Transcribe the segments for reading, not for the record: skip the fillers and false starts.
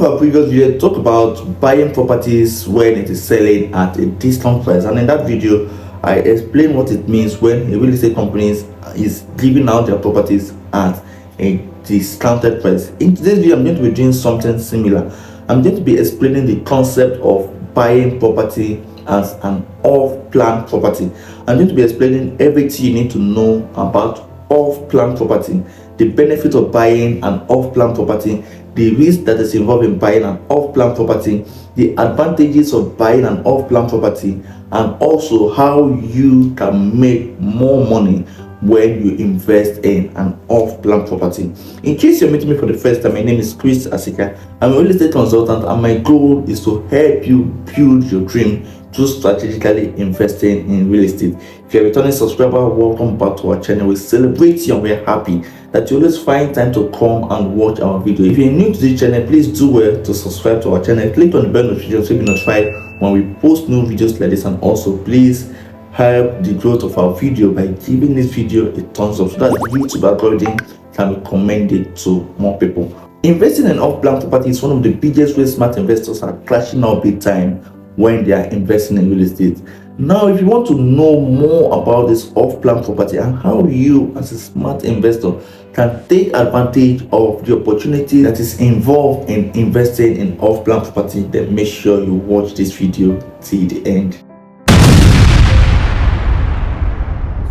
of our previous videos talk about buying properties when it is selling at a discount price, and in that video I explain what it means when a real estate company is giving out their properties at a discounted price. In today's video, I'm going to be doing something similar. I'm going to be explaining the concept of buying property as an off-plan property. I'm going to be explaining everything you need to know about off-plan property, the benefit of buying an off-plan property, the risk that is involved in buying an off-plan property, the advantages of buying an off-plan property, and also how you can make more money when you invest in an off-plan property. In case you're meeting me for the first time, my name is Kristas. I'm a real estate consultant, and my goal is to help you build your dream through strategically investing in real estate. If you're a returning subscriber, welcome back to our channel. We celebrate you and we're happy that you always find time to come and watch our video. If you're new to this channel, please do well to subscribe to our channel. Click on the bell notification so you'll be notified when we post new videos like this, and also please help the growth of our video by giving this video a thumbs up so that the YouTube algorithm can recommend it to more people. Investing in off-plan property is one of the biggest ways smart investors are crashing out big time when they are investing in real estate. Now, if you want to know more about this off-plan property and how you as a smart investor can take advantage of the opportunity that is involved in investing in off-plan property, then make sure you watch this video till the end.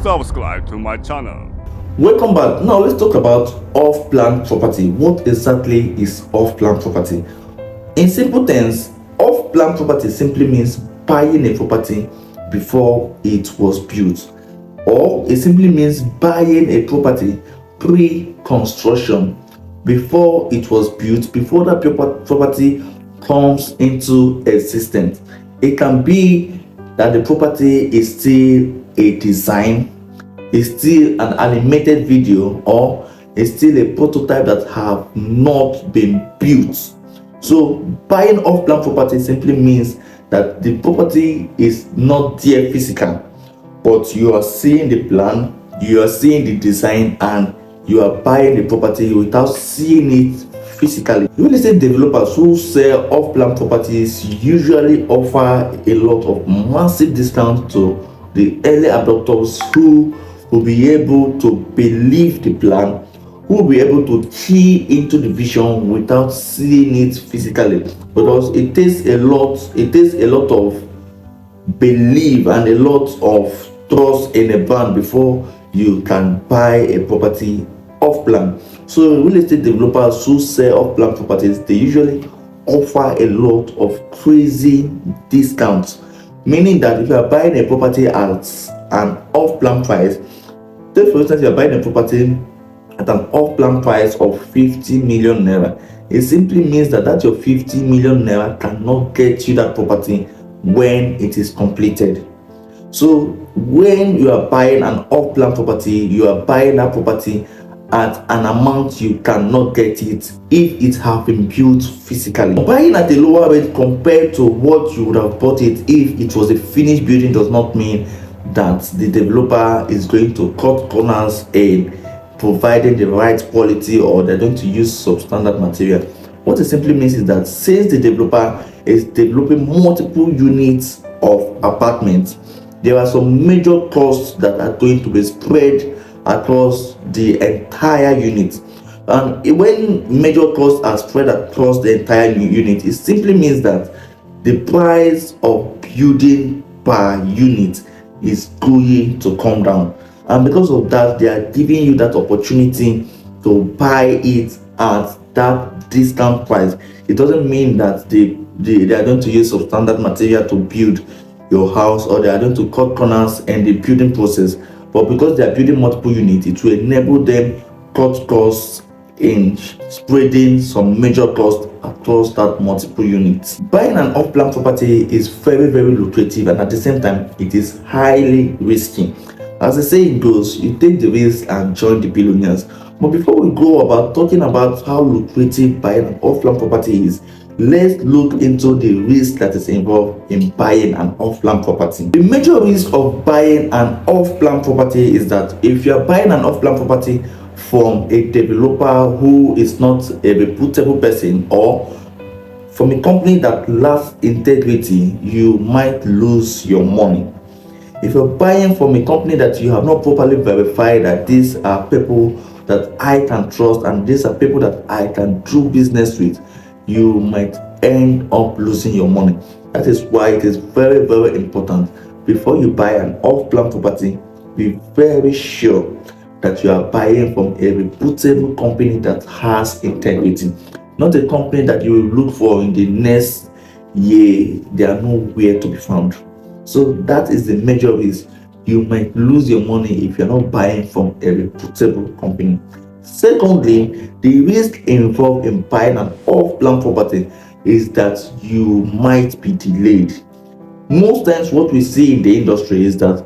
Subscribe to my channel. Welcome back. Now let's talk about off-plan property. What exactly is off-plan property? In simple terms, off-plan property simply means buying a property before it was built, or it simply means buying a property pre-construction, before it was built, before that property comes into existence. It can be that the property is still a design, is still an animated video, or is still a prototype that have not been built. So buying off-plan property simply means that the property is not there physical, but you are seeing the plan, you are seeing the design, and you are buying the property without seeing it physically. Real estate developers who sell off-plan properties usually offer a lot of massive discounts to the early adopters who will be able to believe the plan, who will be able to key into the vision without seeing it physically, because it takes a lot of belief and a lot of trust in a brand before you can buy a property off plan. So real estate developers who sell off plan properties, they usually offer a lot of crazy discounts, meaning that if you are buying a property at an off plan price, say for instance you are buying a property at an off-plan price of 50 million naira, it simply means that your 50 million naira cannot get you that property when it is completed. So when you are buying an off-plan property, you are buying that property at an amount you cannot get it if it have been built physically. Buying at a lower rate compared to what you would have bought it if it was a finished building does not mean that the developer is going to cut corners in providing the right quality, or they're going to use substandard material. What it simply means is that since the developer is developing multiple units of apartments, there are some major costs that are going to be spread across the entire unit. And when major costs are spread across the entire unit, it simply means that the price of building per unit is going to come down. And because of that, they are giving you that opportunity to buy it at that discount price. It doesn't mean that they are going to use substandard material to build your house, or they are going to cut corners in the building process. But because they are building multiple units, it will enable them cut costs in spreading some major costs across that multiple units. Buying an off-plan property is very, very lucrative, and at the same time, it is highly risky. As the saying goes, you take the risk and join the billionaires. But before we go about talking about how lucrative buying an off-plan property is, let's look into the risk that is involved in buying an off-plan property. The major risk of buying an off-plan property is that if you are buying an off-plan property from a developer who is not a reputable person, or from a company that lacks integrity, you might lose your money. If you're buying from a company that you have not properly verified that these are people that I can trust and these are people that I can do business with, you might end up losing your money. That is why it is very, very important, before you buy an off-plan property, be very sure that you are buying from a reputable company that has integrity, not a company that you will look for in the next year. They are nowhere to be found. So that is the major risk. You might lose your money if you're not buying from a reputable company. Secondly, the risk involved in buying an off-plan property is that you might be delayed. Most times what we see in the industry is that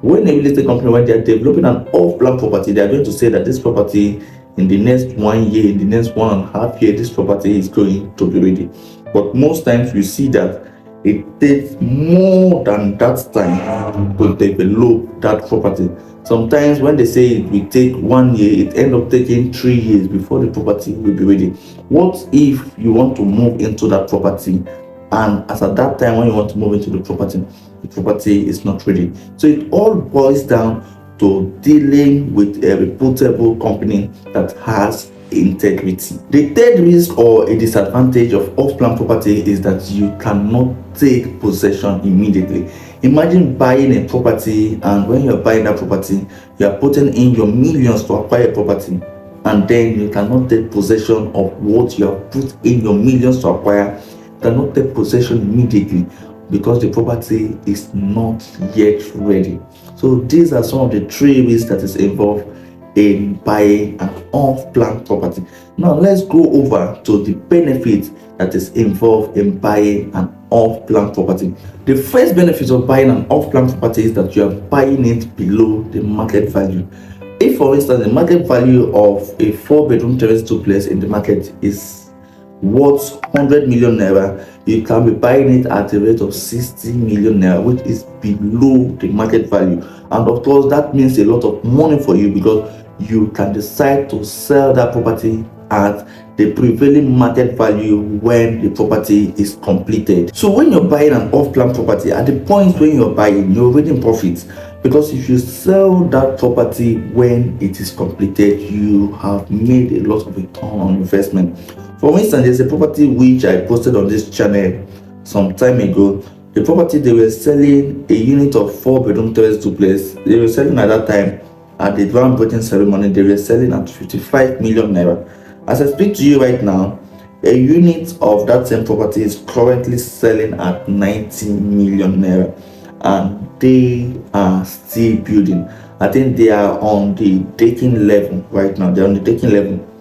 when a real estate company, when they are developing an off-plan property, they are going to say that this property, in the next 1 year, in the next 1.5 years, this property is going to be ready. But most times we see that it takes more than that time to develop that property. Sometimes when they say it will take 1 year, it ends up taking 3 years before the property will be ready. What if you want to move into that property, and as at that time when you want to move into the property is not ready? So it all boils down to dealing with a reputable company that has integrity. The third risk or a disadvantage of off-plan property is that you cannot take possession immediately. Imagine buying a property, and when you're buying that property, you are putting in your millions to acquire a property, and then you cannot take possession of what you have put in your millions to acquire. You cannot take possession immediately because the property is not yet ready. So these are some of the 3 risks that is involved in buying an off-plan property. Now let's go over to the benefits that is involved in buying an off-plan property. The first benefit of buying an off-plan property is that you are buying it below the market value. If, for instance, the market value of a 4-bedroom terrace duplex in the market is worth 100 million naira, you can be buying it at a rate of 60 million naira, which is below the market value. And of course, that means a lot of money for you, because you can decide to sell that property at the prevailing market value when the property is completed. So when you're buying an off-plan property, at the point when you're buying, you're already in profit, because if you sell that property when it is completed, you have made a lot of return on investment. For instance, there's a property which I posted on this channel some time ago. The property, they were selling a unit of 4-bedroom terrace duplex. They were selling at that time, at the groundbreaking ceremony, they were selling at 55 million naira. As I speak to you right now, a unit of that same property is currently selling at 90 million naira, and they are still building. I think they are on the decking level right now. They're on the decking level.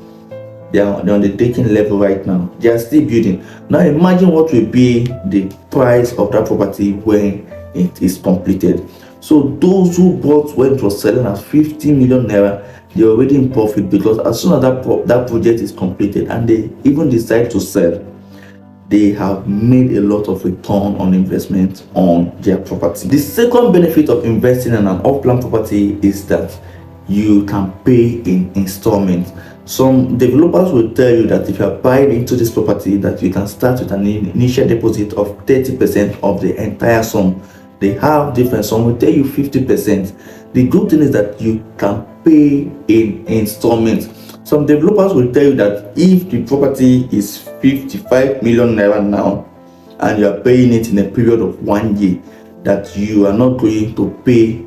They're on the decking level right now. They are still building. Now imagine what will be the price of that property when it is completed. So those who bought when it was selling at 50 million naira, they're already in profit, because as soon as that project is completed and they even decide to sell, they have made a lot of return on investment on their property. The second benefit of investing in an off-plan property is that you can pay in installments. Some developers will tell you that if you are buying into this property, that you can start with an initial deposit of 30% of the entire sum. They have different. Some will tell you 50%. The good thing is that you can pay in installments. Some developers will tell you that if the property is 55 million naira now, and you are paying it in a period of 1 year, that you are not going to pay,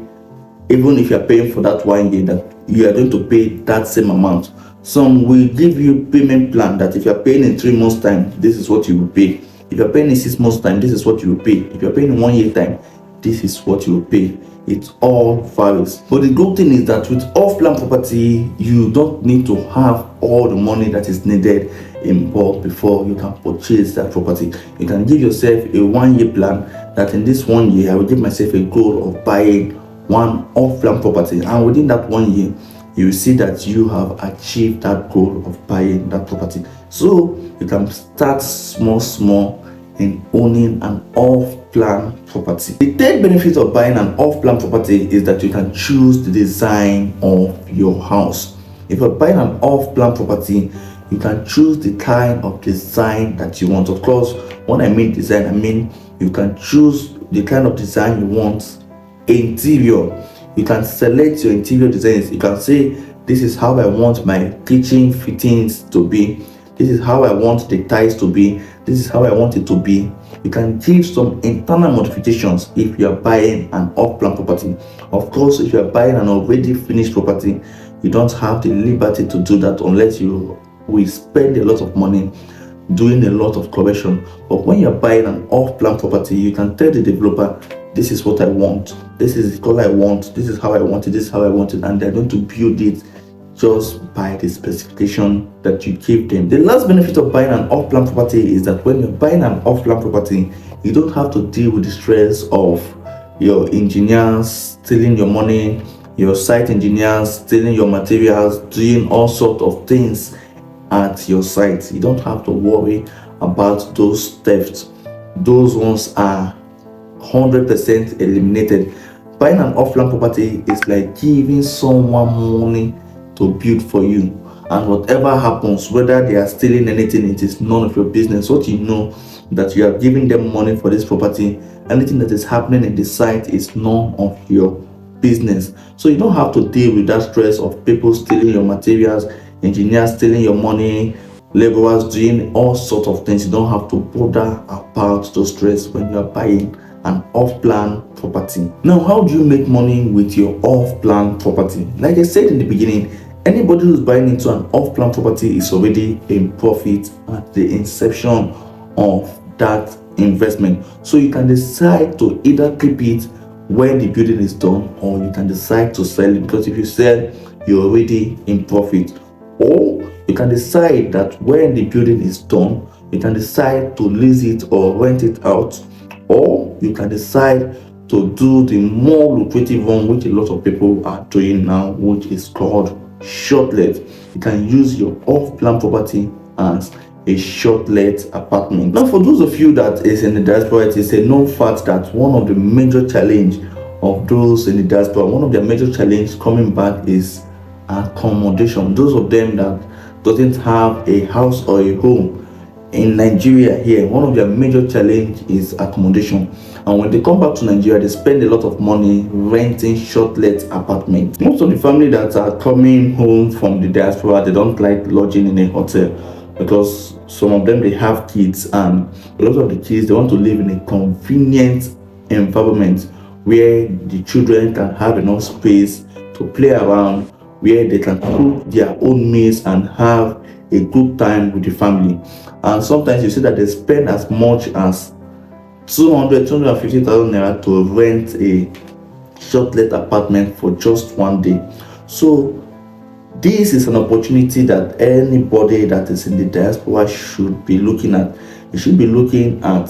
even if you are paying for that 1 year, that you are going to pay that same amount. Some will give you payment plan that if you are paying in 3 months time, this is what you will pay. If you are paying in 6 months time, this is what you will pay. If you are paying in 1 year time, this is what you will pay. It all varies. But the good thing is that with off-plan property, you don't need to have all the money that is needed in bulk before you can purchase that property. You can give yourself a 1 year plan, that in this 1 year I will give myself a goal of buying one off-plan property, and within that 1 year you will see that you have achieved that goal of buying that property. So you can start small in owning an off-plan property. The third benefit of buying an off-plan property is that you can choose the design of your house. If you're buying an off-plan property, You can choose the kind of design that you want. Of course, when I mean design, I mean you can choose the kind of design you want. Interior, you can select your interior designs. You can say, this is how I want my kitchen fittings to be, this is how I want the tiles to be, this is how I want it to be. You can give some internal modifications if you are buying an off-plan property. Of course, if you are buying an already finished property, you don't have the liberty to do that unless you will spend a lot of money doing a lot of correction. But when you're buying an off-plan property, you can tell the developer, this is what I want, this is the color I want, this is how I want it, this is how I want it, and they're going to build it just by the specification that you give them. The last benefit of buying an off-plan property is that when you're buying an off-plan property, you don't have to deal with the stress of your engineers stealing your money, your site engineers stealing your materials, doing all sorts of things at your site. You don't have to worry about those thefts. Those ones are 100% eliminated. Buying an off-plan property is like giving someone money to build for you, and whatever happens, whether they are stealing anything, it is none of your business. What you know, that you are giving them money for this property, anything that is happening in the site is none of your business. So you don't have to deal with that stress of people stealing your materials, engineers stealing your money, laborers doing all sorts of things. You don't have to bother about those stress when you are buying an off-plan property. Now, how do you make money with your off-plan property? Like I said in the beginning, anybody who's buying into an off-plan property is already in profit at the inception of that investment. So you can decide to either keep it when the building is done, or you can decide to sell it, because if you sell, you're already in profit. Or you can decide that when the building is done, you can decide to lease it or rent it out, or you can decide to do the more lucrative one, which a lot of people are doing now, which is called short let. You can use your off-plan property as a short let apartment. Now, for those of you that is in the diaspora, it is a known fact that one of the major challenge of those in the diaspora, one of their major challenge coming back is accommodation. Those of them that doesn't have a house or a home in Nigeria here, one of their major challenge is accommodation. And when they come back to Nigeria, they spend a lot of money renting short let apartments. Most of the family that are coming home from the diaspora, they don't like lodging in a hotel, because some of them, they have kids, and a lot of the kids, they want to live in a convenient environment where the children can have enough space to play around, where they can cook their own meals and have a good time with the family. And sometimes you see that they spend as much as 250,000 naira to rent a short let apartment for just one day. So this is an opportunity that anybody that is in the diaspora should be looking at. You should be looking at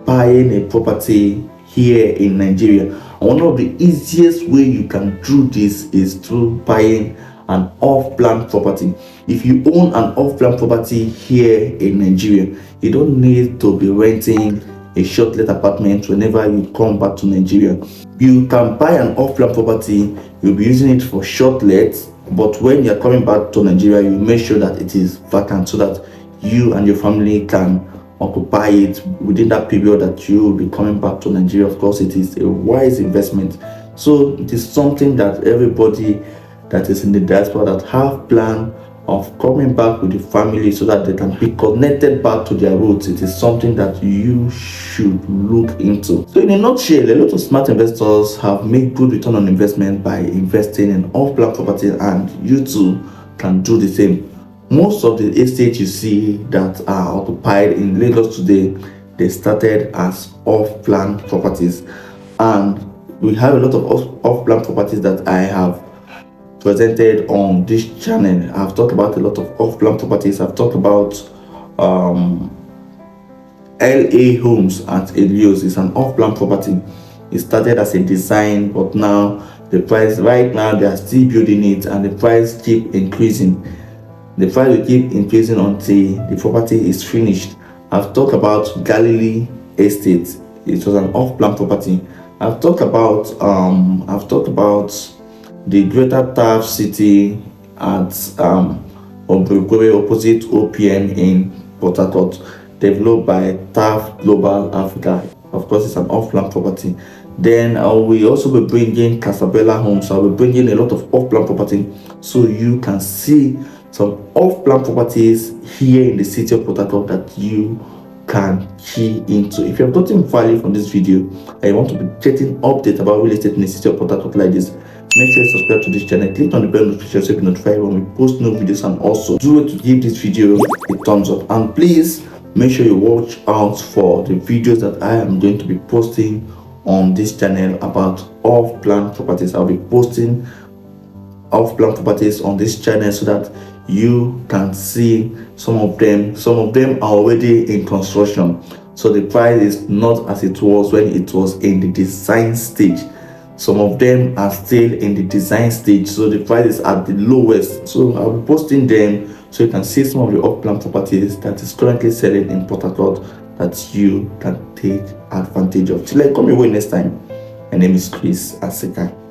buying a property here in Nigeria. And one of the easiest way you can do this is through buying an off-plan property. If you own an off-plan property here in Nigeria, you don't need to be renting a short let apartment whenever you come back to Nigeria. You can buy an off-plan property, you'll be using it for short let, but when you're coming back to Nigeria, you make sure that it is vacant so that you and your family can occupy it within that period that you will be coming back to Nigeria. Of course, it is a wise investment. So it is something that everybody that is in the diaspora that have plan of coming back with the family so that they can be connected back to their roots, it is something that you should look into. So in a nutshell, a lot of smart investors have made good return on investment by investing in off-plan property, and you too can do the same. Most of the estates you see that are occupied in Lagos today, they started as off-plan properties, and we have a lot of off-plan properties that I have presented on this channel. I've talked about a lot of off-plan properties. I've talked about LA Homes at Elios. It's an off-plan property. It started as a design, but now the price, right now they are still building it, and the price keep increasing. The price will keep increasing until the property is finished. I've talked about Galilee Estate. It was an off-plan property. I've talked about the Greater Taft City at opposite OPM in Portharcourt, developed by TAF Global Africa. Of course, it's an off-plan property. Then we also be bringing Casabella Homes. So I'll be bringing a lot of off-plan property, so you can see some off-plan properties here in the city of Portharcourt that you can key into. If you have gotten value from this video and you want to be getting updates about real estate in the city of Portharcourt like this, make sure you subscribe to this channel, click on the bell notification so you be notified when we post new videos, and also do it to give this video a thumbs up. And please make sure you watch out for the videos that I am going to be posting on this channel about off-plan properties. I'll be posting off-plan properties on this channel so that you can see some of them. Some of them are already in construction, so the price is not as it was when it was in the design stage. Some of them are still in the design stage, so the price is at the lowest. So I'll be posting them so you can see some of the off-plan properties that is currently selling in Portharcourt that you can take advantage of. Till I come your way next time, my name is Kristas.